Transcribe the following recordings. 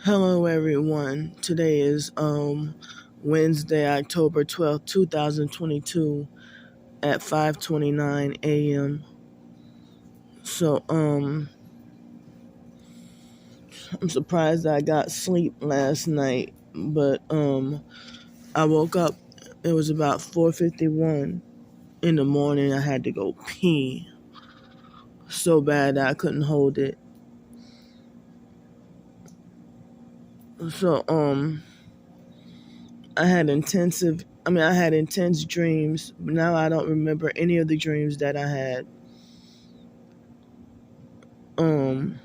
Hello everyone. Today is Wednesday, October 12th, 2022 at 5:29 a.m. So I'm surprised I got sleep last night, but I woke up, it was about 4:51 in the morning. I had to go pee so bad that I couldn't hold it. So I had intense dreams, but now I don't remember any of the dreams that I had. Um,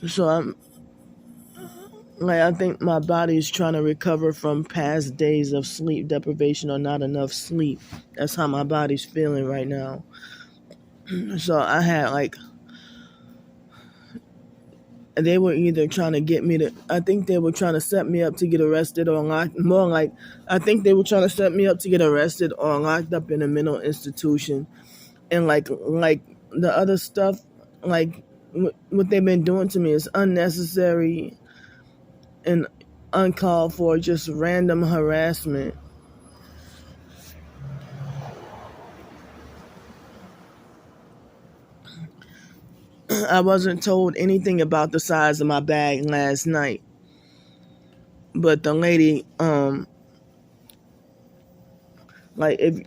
so I think my body is trying to recover from past days of sleep deprivation or not enough sleep. That's how my body's feeling right now. So I had they were either trying to get me to, I think they were trying to set me up to get arrested or I think they were trying to set me up to get arrested or locked up in a mental institution. And like the other stuff, like what they've been doing to me is unnecessary and uncalled for, just random harassment. I wasn't told anything about the size of my bag last night, but the lady, like if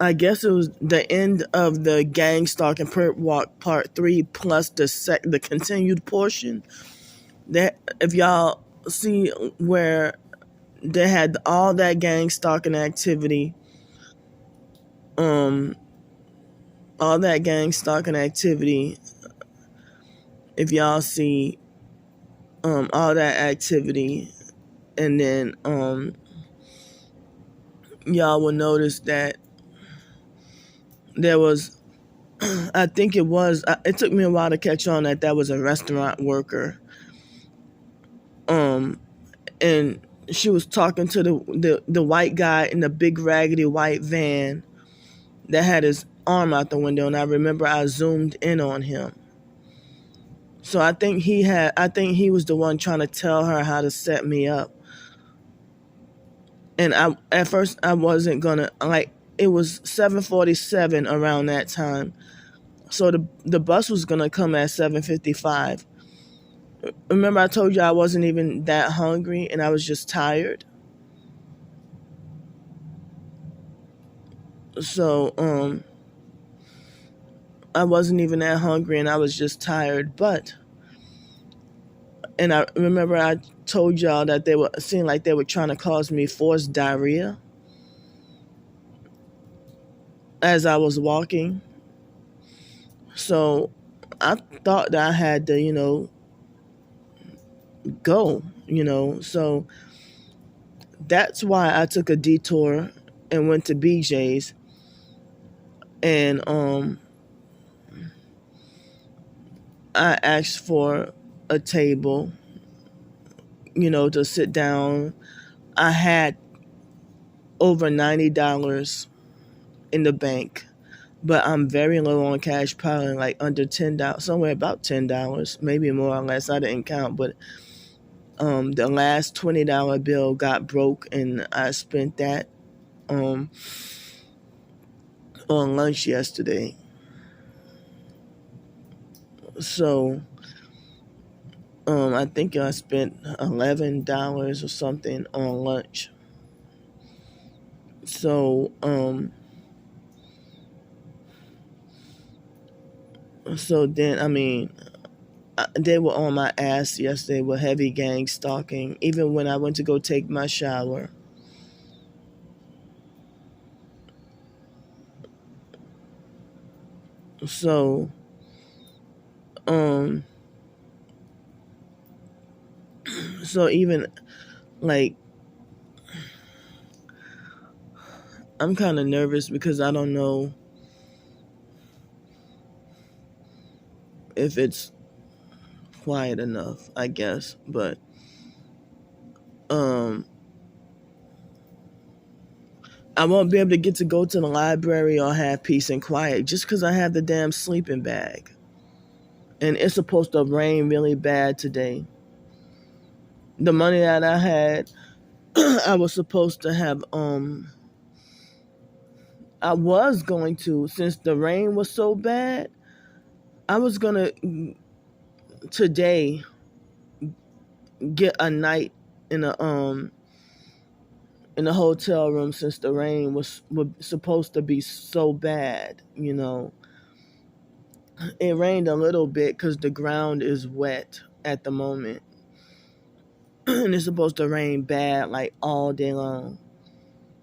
I guess it was the end of the gang stalking perp walk part 3 plus the continued portion. That if y'all see where they had all that gang stalking activity, um, all that gang stalking activity. If y'all see, all that activity, and then y'all will notice that there was, I think it was, it took me a while to catch on that was a restaurant worker, and she was talking to the white guy in the big raggedy white van that had his arm out the window, and I remember I zoomed in on him. So I think he was the one trying to tell her how to set me up. And at first I wasn't gonna, it was 7:47 around that time. So the bus was gonna come at 7:55. Remember I told you I wasn't even that hungry and I was just tired. So I wasn't even that hungry and I was just tired, and I remember I told y'all that they were seemed like they were trying to cause me forced diarrhea as I was walking. So I thought that I had to, go, So that's why I took a detour and went to BJ's, and I asked for a table, to sit down. I had over $90 in the bank, but I'm very low on cash, probably like under $10, somewhere about $10, maybe more or less. I didn't count, but the last $20 bill got broke, and I spent that on lunch yesterday. So I think I spent $11 or something on lunch. So then they were on my ass yesterday with heavy gang stalking, even when I went to go take my shower. So even like I'm kind of nervous because I don't know if it's quiet enough, I guess, but I won't be able to get to go to the library or have peace and quiet just because I have the damn sleeping bag. And it's supposed to rain really bad today. The money that I had, I was supposed to have, I was going to, since the rain was so bad, I was going to today get a night in a hotel room since the rain was supposed to be so bad. It rained a little bit because the ground is wet at the moment. And it's supposed to rain bad like all day long.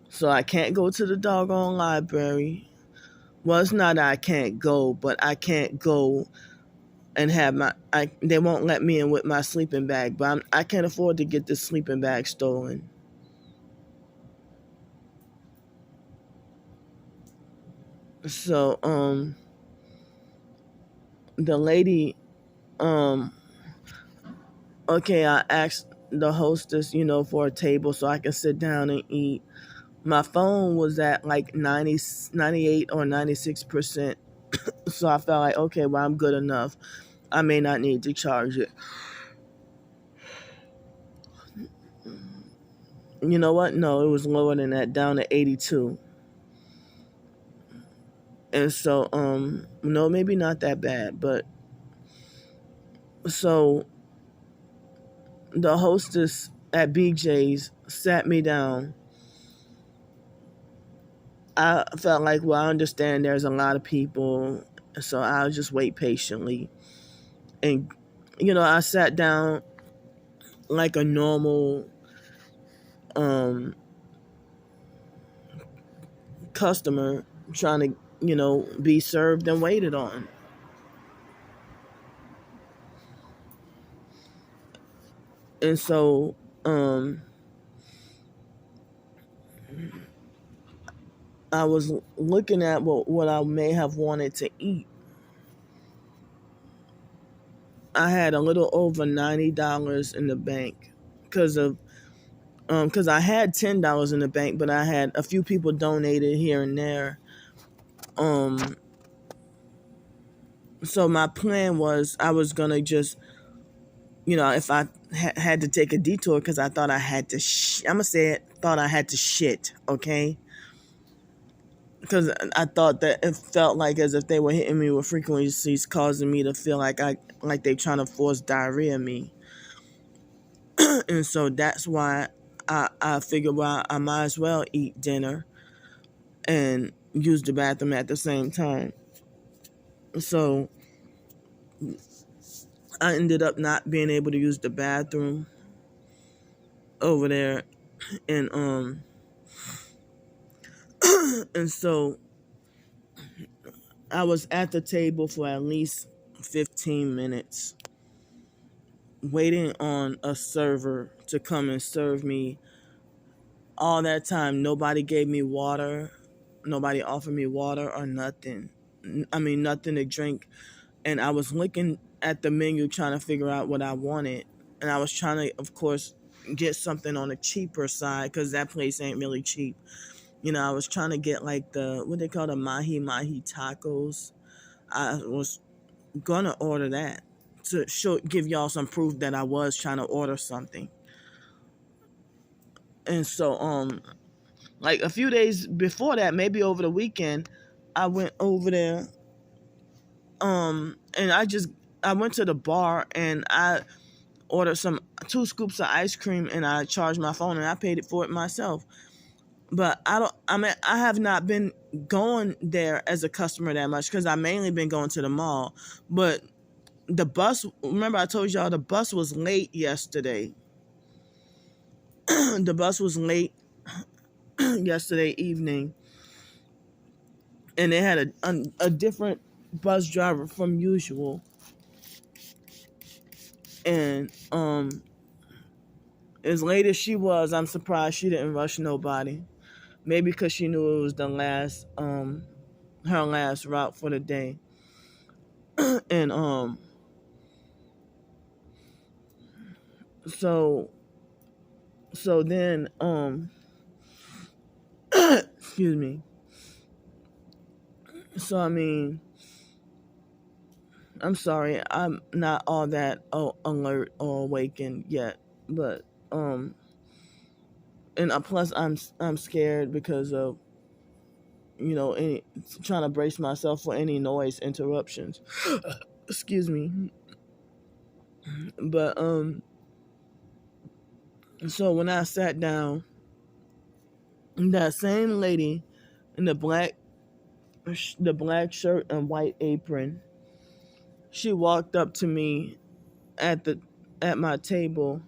So I can't go to the doggone library. Well, it's not that I can't go, but I can't go and have they won't let me in with my sleeping bag, but I can't afford to get this sleeping bag stolen. So, the lady, um, okay, I asked the hostess, for a table so I can sit down and eat. My phone was at like 98 or 96%. So I felt like, okay, well, I'm good enough. I may not need to charge it. You know what? No, it was lower than that, down to 82. And so, no, maybe not that bad, but so the hostess at BJ's sat me down. I felt like, well, I understand there's a lot of people, so I'll just wait patiently. And, I sat down like a normal customer trying to, be served and waited on. And so, I was looking at what I may have wanted to eat. I had a little over $90 in the bank because I had $10 in the bank, but I had a few people donated here and there. So my plan was I was gonna just, if I had to take a detour because I thought I had to, I'm gonna say it, thought I had to shit, okay? Because I thought that it felt like as if they were hitting me with frequencies, causing me to feel like they trying to force diarrhea in me. And so that's why I figured, well, I might as well eat dinner and use the bathroom at the same time. So I ended up not being able to use the bathroom over there, and and so I was at the table for at least 15 minutes waiting on a server to come and serve me. All that time, nobody gave me water. Nobody offered me water or nothing. I mean, nothing to drink. And I was looking at the menu trying to figure out what I wanted. And I was trying to, of course, get something on the cheaper side because that place ain't really cheap. I was trying to get like what they call the mahi tacos. I was going to order that to give y'all some proof that I was trying to order something. And so, like a few days before that, maybe over the weekend, I went over there, and I went to the bar and I ordered 2 scoops of ice cream and I charged my phone and I paid for it myself. But I have not been going there as a customer that much because I mainly been going to the mall. But the bus, remember I told y'all the bus was late yesterday. The bus was late yesterday evening. And they had a different bus driver from usual. And as late as she was, I'm surprised she didn't rush nobody. Maybe because she knew it was her last route for the day. And so then Excuse me. So I mean, I'm sorry, I'm not all that alert or awakened yet, but and plus I'm scared because of any trying to brace myself for any noise interruptions. Excuse me. But so when I sat down, that same lady in the black shirt and white apron, she walked up to me at my table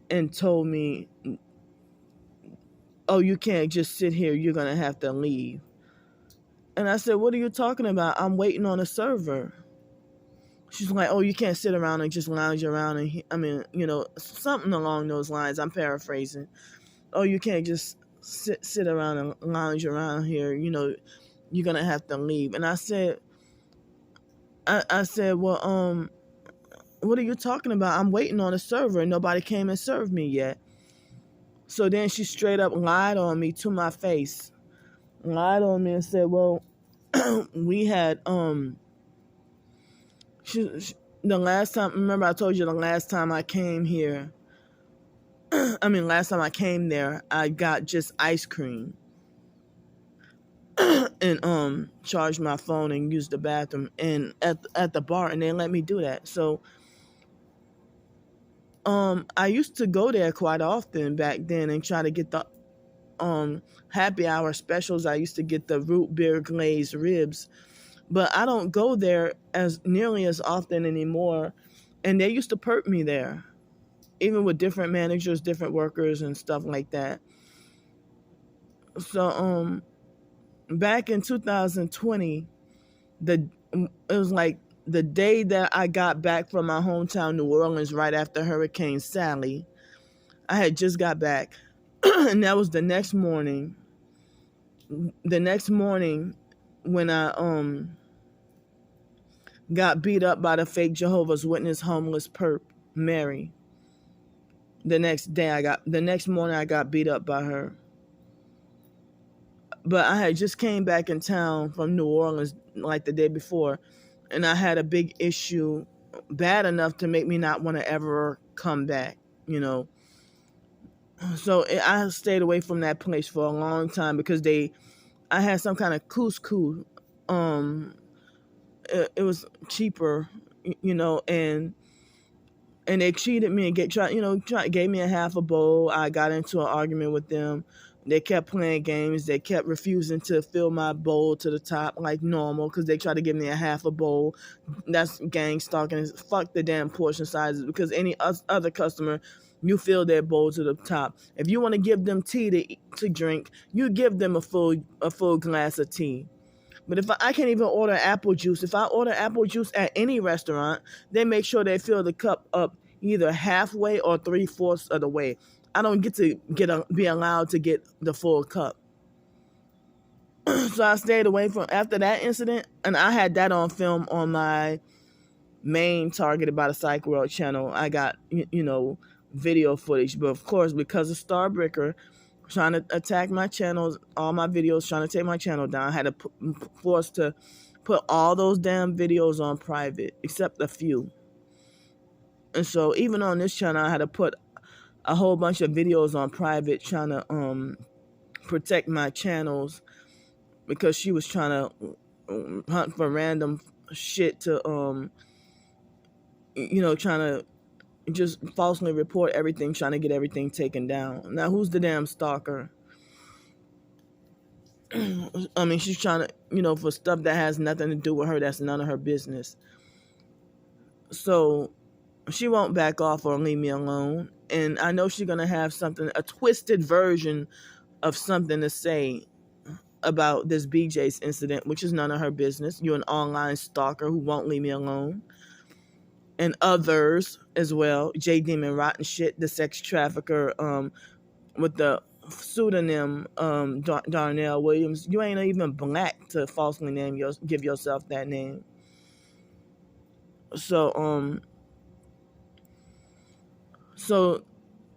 and told me, "Oh, you can't just sit here. You're gonna have to leave." And I said, "What are you talking about? I'm waiting on a server." She's like, "Oh, you can't sit around and just lounge around and something along those lines." I'm paraphrasing. "Oh, you can't just sit around and lounge around here. You're gonna have to leave." And I said, "Well, what are you talking about? I'm waiting on a server and nobody came and served me yet." So then she straight up lied on me to my face. Lied on me and said, "Well, we had the last time, remember I told you the last time I came here, last time I came there, I got just ice cream and charged my phone and used the bathroom and at the bar, and they let me do that." So I used to go there quite often back then and try to get the happy hour specials. I used to get the root beer glazed ribs, but I don't go there as nearly as often anymore. And they used to perk me there, even with different managers, different workers, and stuff like that. So back in 2020, it was like the day that I got back from my hometown, New Orleans, right after Hurricane Sally. I had just got back, and that was the next morning. The next morning, when I got beat up by the fake Jehovah's Witness homeless perp Mary. The next morning I got beat up by her. But I had just came back in town from New Orleans like the day before, and I had a big issue, bad enough to make me not want to ever come back, So I stayed away from that place for a long time because I had some kind of couscous. It was cheaper, and they cheated me and gave me a half a bowl. I got into an argument with them. They kept playing games. They kept refusing to fill my bowl to the top like normal because they tried to give me a half a bowl. That's gang stalking. Fuck the damn portion sizes, because any other customer, you fill their bowl to the top. If you want to give them tea to drink, you give them a full glass of tea. But if I can't even order apple juice, if I order apple juice at any restaurant, they make sure they fill the cup up either halfway or 3/4 of the way. I don't get to be allowed to get the full cup. So I stayed away from after that incident, and I had that on film on my main Targeted by the Psych World channel. I got video footage, but of course because of Starbreaker trying to attack my channels, all my videos, trying to take my channel down, I had to forced to put all those damn videos on private, except a few. And so even on this channel, I had to put a whole bunch of videos on private, trying to protect my channels, because she was trying to hunt for random shit to trying to just falsely report everything, trying to get everything taken down. Now, who's the damn stalker? She's trying to, for stuff that has nothing to do with her, that's none of her business. So she won't back off or leave me alone. And I know she's going to have a twisted version of something to say about this BJ's incident, which is none of her business. You're an online stalker who won't leave me alone. And others as well. J. Demon Rotten Shit, the sex trafficker with the pseudonym Darnell Williams. You ain't even black to falsely give yourself that name. So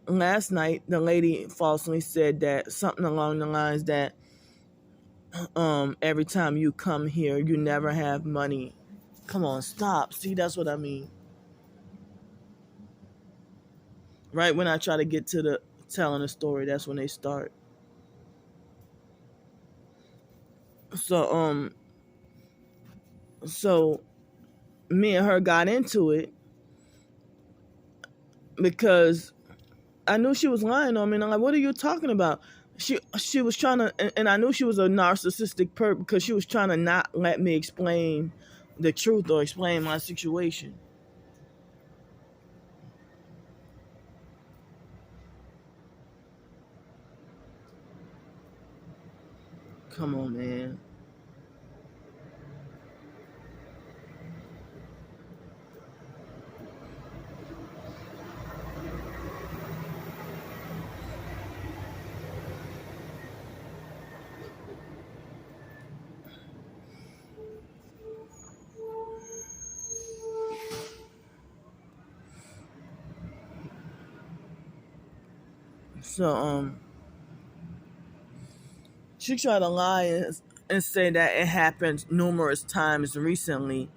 last night the lady falsely said that something along the lines that every time you come here, you never have money. Come on, stop. See, that's what I mean. Right when I try to get to the telling a story, that's when they start. So so me and her got into it because I knew she was lying on me, and I'm like, "What are you talking about?" She was trying to, and I knew she was a narcissistic perp because she was trying to not let me explain the truth or explain my situation. Come on, man. So she tried to lie and say that it happened numerous times recently,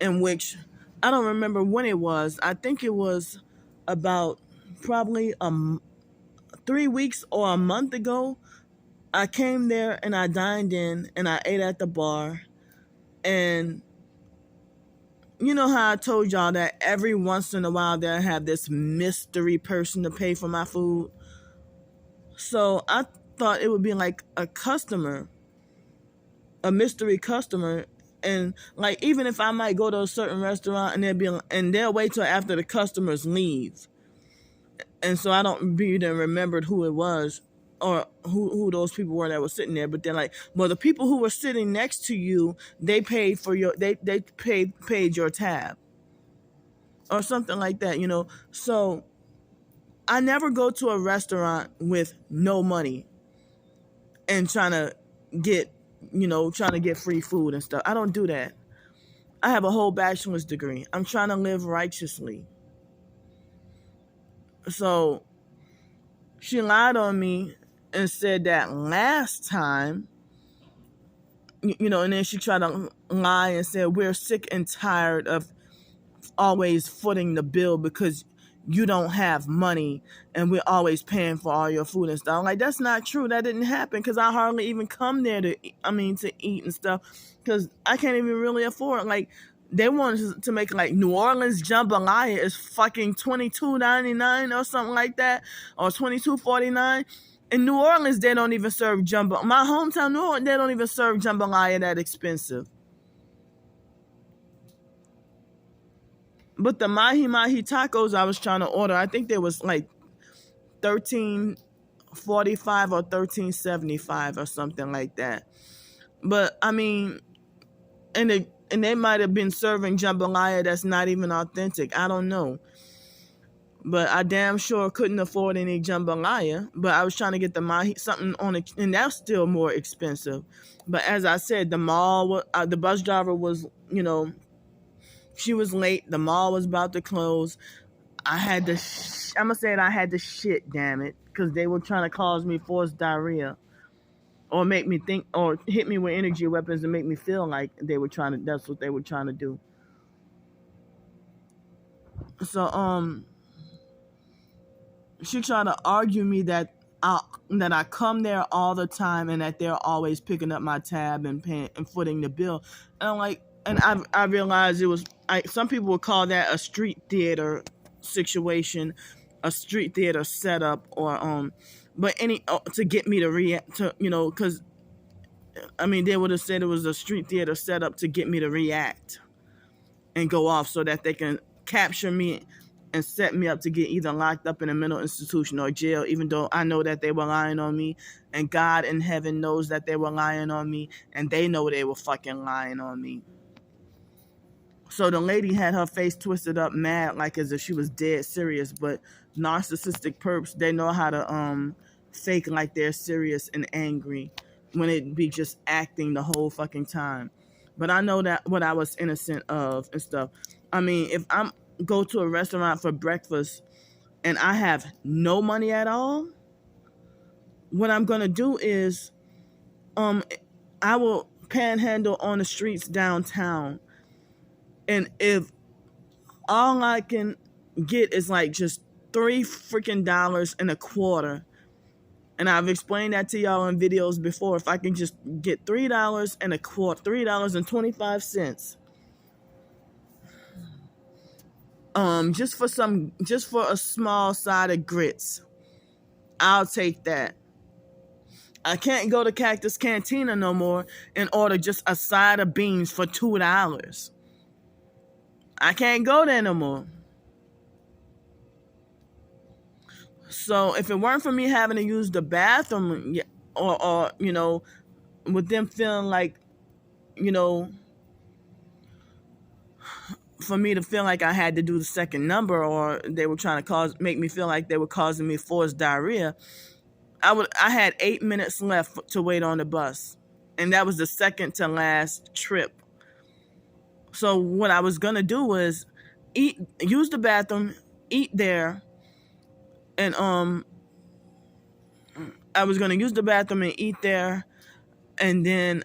in which I don't remember when it was. I think it was about probably 3 weeks or a month ago. I came there and I dined in and I ate at the bar. And you know how I told y'all that every once in a while they'll have this mystery person to pay for my food? So I thought it would be like a customer, a mystery customer. And like, even if I might go to a certain restaurant and they'll wait till after the customers leave. And so I don't be even remembered who it was or who those people were that were sitting there. But they're like, well, the people who were sitting next to you, they paid for your, they paid your tab or something like that, you know? So I never go to a restaurant with no money and trying to get, trying to get free food and stuff. I don't do that. I have a whole bachelor's degree. I'm trying to live righteously. So she lied on me and said that last time, and then she tried to lie and said, we're sick and tired of always footing the bill because you don't have money and we're always paying for all your food and stuff. I'm like, that's not true. That didn't happen because I hardly even come there to eat and stuff because I can't even really afford it. Like, they wanted to make like New Orleans jambalaya is fucking $22.99 or something like that, or $22.49. In New Orleans, they don't even serve jambalaya. My hometown, New Orleans, they don't even serve jambalaya that expensive. But the mahi mahi tacos I was trying to order, I think they was like $13.45 or $13.75 or something like that. But I mean, and they might have been serving jambalaya that's not even authentic. I don't know. But I damn sure couldn't afford any jambalaya. But I was trying to get the mahi, something on it, and that's still more expensive. But as I said, the bus driver was, she was late. The mall was about to close. I had to, I'm going to say it, I had to shit, damn it. Because they were trying to cause me forced diarrhea. Or make me think, or hit me with energy weapons and make me feel like that's what they were trying to do. So, she tried to argue me that I come there all the time and that they're always picking up my tab and paying and footing the bill. And I'm like, and I realized it was, some people would call that a street theater situation, a street theater setup, or but to get me to react to, because they would have said it was a street theater setup to get me to react and go off so that they can capture me and set me up to get either locked up in a mental institution or jail, even though I know that they were lying on me, and God in heaven knows that they were lying on me, and they know they were fucking lying on me. So the lady had her face twisted up mad, like as if she was dead serious. But narcissistic perps, they know how to fake like they're serious and angry when it be just acting the whole fucking time. But I know that what I was innocent of and stuff. If I'm go to a restaurant for breakfast and I have no money at all, what I'm gonna do is I will panhandle on the streets downtown, and if all I can get is like just $3 freaking and a quarter, and I've explained that to y'all in videos before. If I can just get $3 and a quarter, $3.25, just for a small side of grits, I'll take that. I can't go to Cactus Cantina no more and order just a side of beans for $2. I can't go there no more. So if it weren't for me having to use the bathroom, or with them feeling like, for me to feel like I had to do the second number, or they were trying to make me feel like they were causing me forced diarrhea, I had 8 minutes left to wait on the bus, and that was the second to last trip. So what I was gonna do was use the bathroom, eat there, and I was gonna use the bathroom and eat there, and then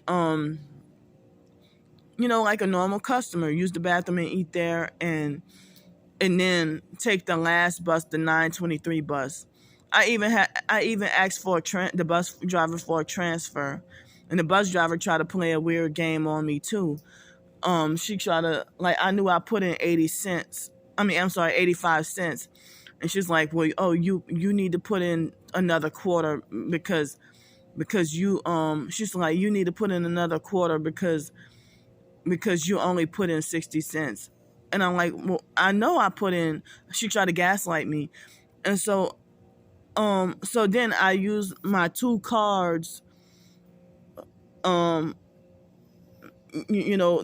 like a normal customer, use the bathroom and eat there, and then take the last bus, the 9:23 bus. I even asked for the bus driver for a transfer, and the bus driver tried to play a weird game on me too. She tried to, like, I knew I put in 80 cents. I'm sorry, 85 cents. And she's like, well, you need to put in another quarter because you, she's like, you need to put in another quarter because you only put in 60 cents. And I'm like, well, I know I put in, she tried to gaslight me. And so then I used my 2 cards, that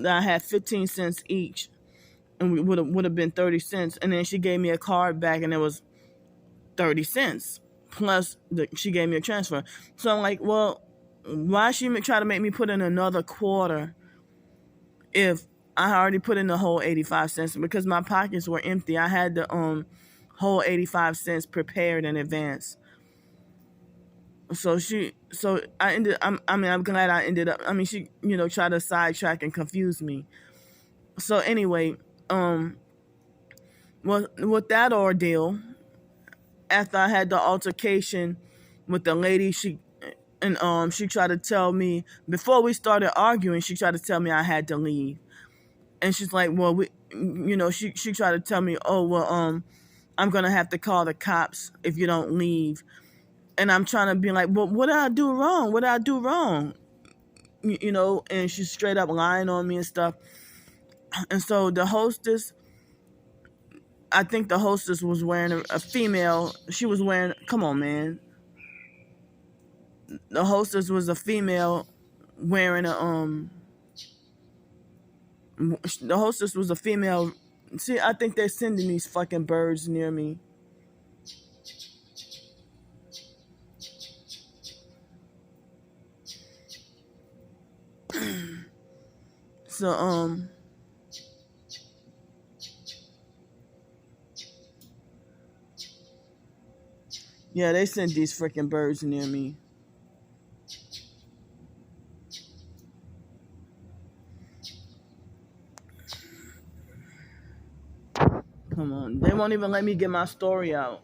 I had 15 cents each, and would have been 30 cents. And then she gave me a card back, and it was 30 cents plus she gave me a transfer. So I'm like, well, why she try to make me put in another quarter if I already put in the whole 85 cents? Because my pockets were empty. I had the whole 85 cents prepared in advance. I'm glad I ended up, she, tried to sidetrack and confuse me. So anyway, with that ordeal, after I had the altercation with the lady, she tried to tell me, before we started arguing, she tried to tell me I had to leave. And she's like, well, she tried to tell me, oh, well, I'm going to have to call the cops if you don't leave. And I'm trying to be like, well, what did I do wrong? What did I do wrong? And she's straight up lying on me and stuff. And so the hostess, I think the hostess was wearing a female. She was wearing, come on, man. The hostess was a female wearing the hostess was a female. See, I think they're sending these fucking birds near me. So, yeah, they sent these freaking birds near me. Come on. They won't even let me get my story out.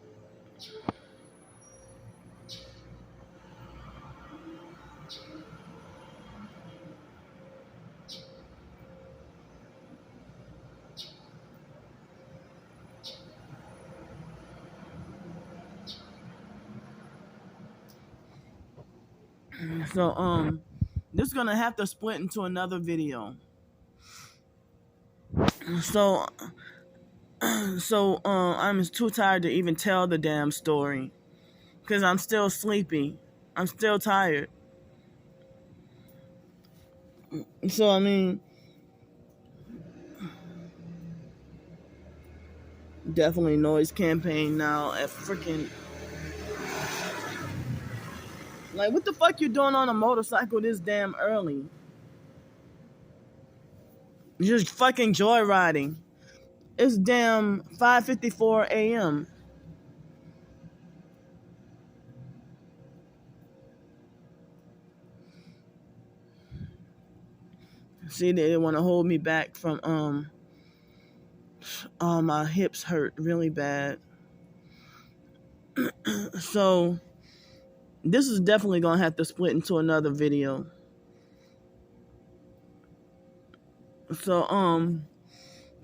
So, this is going to have to split into another video. So, I'm too tired to even tell the damn story. Because I'm still sleepy. I'm still tired. So, definitely noise campaign now at freaking... Like, what the fuck you doing on a motorcycle this damn early? You're just fucking joyriding. It's damn 5:54 a.m. See, they want to hold me back from my hips hurt really bad. So this is definitely gonna have to split into another video. So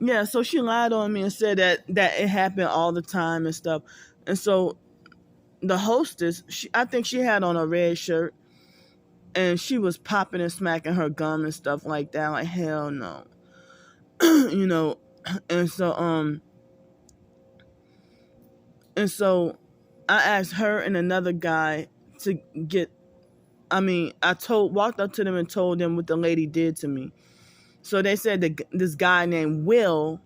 yeah, so she lied on me and said that it happened all the time and stuff. And so the hostess, I think she had on a red shirt, and she was popping and smacking her gum and stuff like that. Like, hell no. You know, and so I asked her and another guy to get, I walked up to them and told them what the lady did to me. So they said that this guy named Will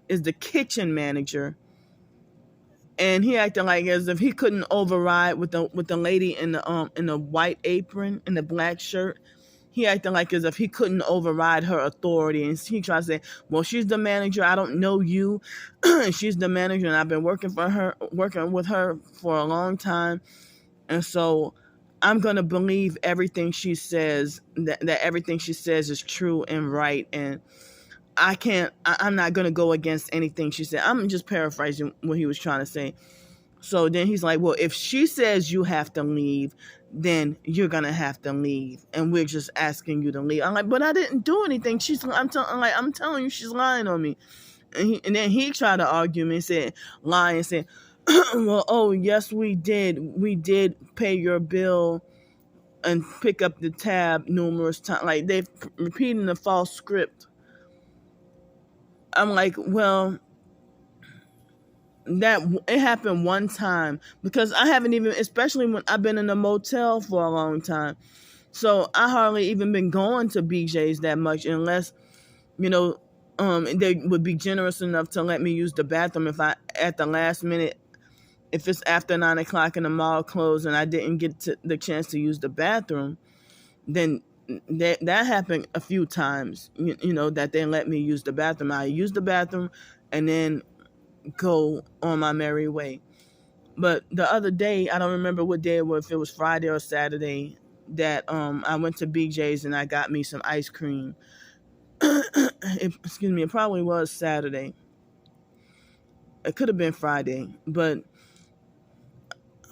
is the kitchen manager, and he acted like as if he couldn't override with the lady in the white apron and the black shirt. He acted like as if he couldn't override her authority, and he tried to say, "Well, she's the manager. I don't know you. She's the manager, and I've been working with her for a long time, and so I'm gonna believe everything she says. That everything she says is true and right, and I'm not gonna go against anything she said." I'm just paraphrasing what he was trying to say. So then he's like, "Well, if she says you have to leave, then you're gonna have to leave, and we're just asking you to leave." I'm like, "But I didn't do anything. I'm telling you, she's lying on me." And then he tried to argue me and said, lying, and said, "Well, oh yes, we did pay your bill and pick up the tab numerous times." Like, they're repeating the false script. I'm like, well, that it happened one time, because I haven't even, especially when I've been in a motel for a long time, so I hardly even been going to BJ's that much, unless they would be generous enough to let me use the bathroom if I, at the last minute, if it's after 9:00 and the mall closed and I didn't get the chance to use the bathroom, then that happened a few times, that they let me use the bathroom. I use the bathroom and then go on my merry way. But the other day, I don't remember what day it was, if it was Friday or Saturday, that I went to BJ's and I got me some ice cream. It probably was Saturday. It could have been Friday. But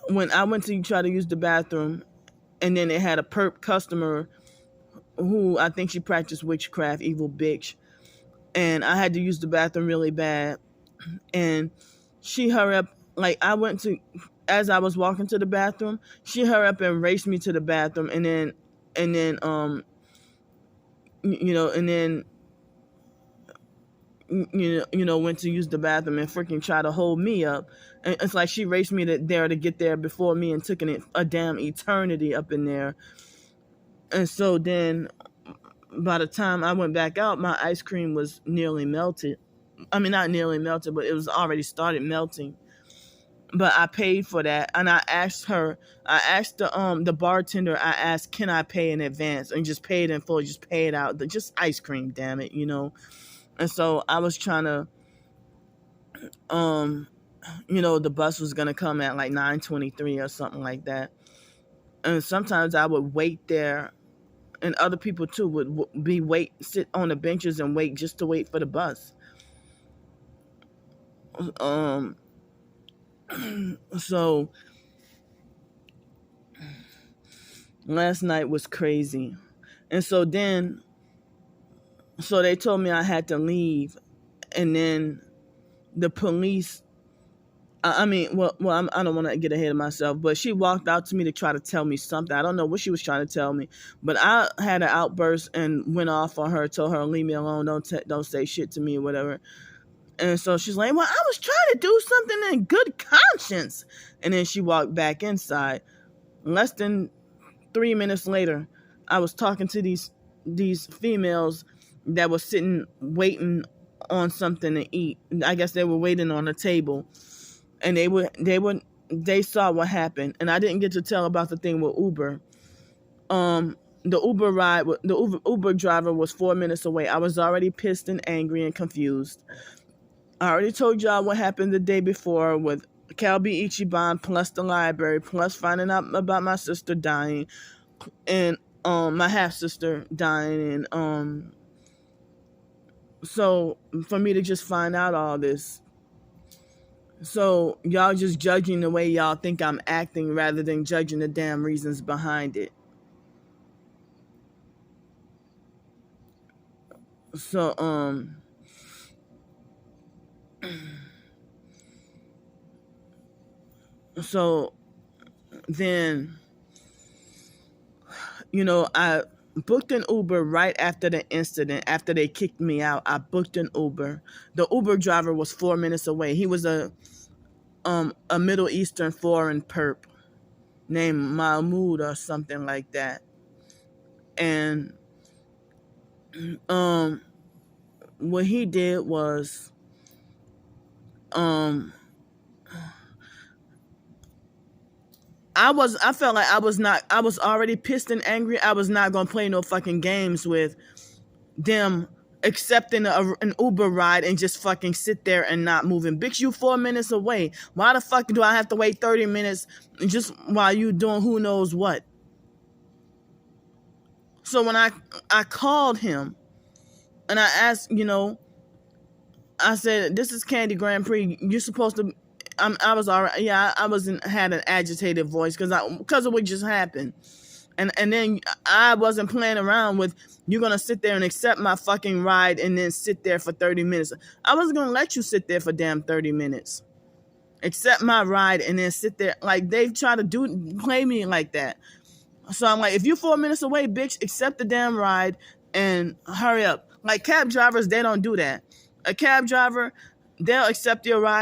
when I went to try to use the bathroom, and then they had a perp customer who I think she practiced witchcraft, evil bitch, and I had to use the bathroom really bad, and she hurried up, like, as I was walking to the bathroom, she hurried up and raced me to the bathroom, and then went to use the bathroom and freaking tried to hold me up. And it's like she raced me there to get there before me, and took a damn eternity up in there. And so then by the time I went back out, my ice cream was nearly melted. I mean, not nearly melted, but it was already started melting. But I paid for that, and I asked the bartender, I asked, "Can I pay in advance?" And just pay it in full, just pay it out. Just ice cream, damn it, And so I was trying to, the bus was going to come at like 9:23 or something like that. And sometimes I would wait there, and other people too would sit on the benches and wait, just to wait for the bus. So last night was crazy. And so they told me I had to leave, and then the police, I don't want to get ahead of myself, but she walked out to me to try to tell me something. I don't know what she was trying to tell me, but I had an outburst and went off on her, told her, "Leave me alone, don't say shit to me," or whatever. And so she's like, "Well, I was trying to do something in good conscience." And then she walked back inside. Less than 3 minutes later, I was talking to these females that were sitting waiting on something to eat. I guess they were waiting on a table, and they saw what happened. And I didn't get to tell about the thing with Uber. The Uber driver was 4 minutes away. I was already pissed and angry and confused. I already told y'all what happened the day before with Calbi Ichiban, plus the library, plus finding out about my sister dying, and my half sister dying, and So for me to just find out all this, so y'all just judging the way y'all think I'm acting rather than judging the damn reasons behind it. So so then, I booked an Uber right after the incident. After they kicked me out, I booked an Uber. The Uber driver was 4 minutes away. He was a Middle Eastern foreign perp named Mahmoud or something like that. And what he did was I felt like I was already pissed and angry. I was not gonna play no fucking games with them accepting an Uber ride and just fucking sit there and not moving. Bitch, you 4 minutes away. Why the fuck do I have to wait 30 minutes just while you doing who knows what? So when I called him and I asked, I said, "This is Candy Grandpre. You're supposed to." I was all right. Yeah, I wasn't had an agitated voice because of what just happened, and then I wasn't playing around with you're gonna sit there and accept my fucking ride and then sit there for 30 minutes. I wasn't gonna let you sit there for damn 30 minutes. Accept my ride and then sit there like they've tried to play me like that. So I'm like, if you're 4 minutes away, bitch, accept the damn ride and hurry up. Like cab drivers, they don't do that. A cab driver, they'll accept your ride